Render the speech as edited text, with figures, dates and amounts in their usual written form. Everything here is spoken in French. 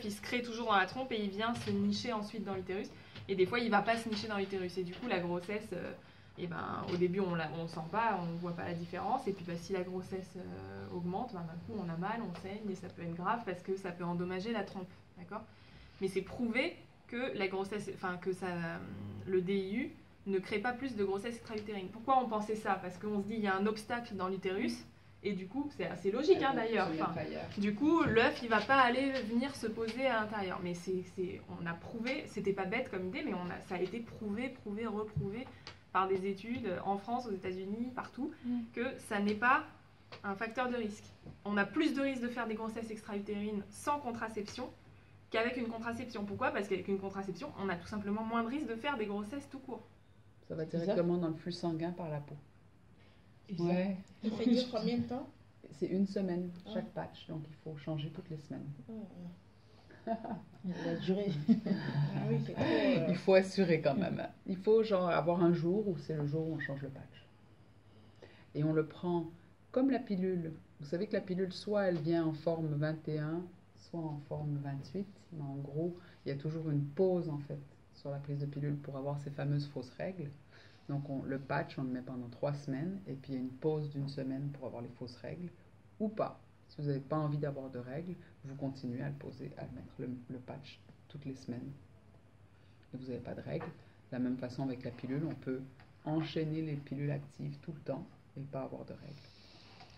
il se crée toujours dans la trompe et il vient se nicher ensuite dans l'utérus. Et des fois, il va pas se nicher dans l'utérus. Et du coup, la grossesse, au début, on ne sent pas, on ne voit pas la différence. Et puis, si la grossesse augmente, d'un coup, on a mal, on saigne et ça peut être grave parce que ça peut endommager la trompe. D'accord ? Mais c'est prouvé que la grossesse, le DIU ne crée pas plus de grossesse extra-utérine. Pourquoi on pensait ça ? Parce qu'on se dit il y a un obstacle dans l'utérus et du coup c'est assez logique d'ailleurs. Du coup l'œuf il va pas venir se poser à l'intérieur. Mais on a prouvé, c'était pas bête comme idée, mais ça a été prouvé, reprouvé par des études en France, aux États-Unis, partout, que ça n'est pas un facteur de risque. On a plus de risque de faire des grossesses extra-utérines sans contraception qu'avec une contraception. Pourquoi ? Parce qu'avec une contraception, on a tout simplement moins de risque de faire des grossesses tout court. Ça va directement dans le flux sanguin par la peau. Ouais. Ça dure combien de temps ? C'est 1 semaine chaque patch, donc il faut changer toutes les semaines. La durée. Oui, c'est très, Il faut assurer quand même. Il faut avoir un jour où c'est le jour où on change le patch. Et on le prend comme la pilule. Vous savez que la pilule, soit elle vient en forme 21, soit en forme 28, mais en gros, il y a toujours une pause en fait sur la prise de pilule pour avoir ces fameuses fausses règles. Donc le patch, on le met pendant 3 semaines et puis il y a une pause d'1 semaine pour avoir les fausses règles ou pas. Si vous n'avez pas envie d'avoir de règles, vous continuez à le poser, à mettre le patch toutes les semaines. Et vous n'avez pas de règles. De la même façon avec la pilule, on peut enchaîner les pilules actives tout le temps et pas avoir de règles.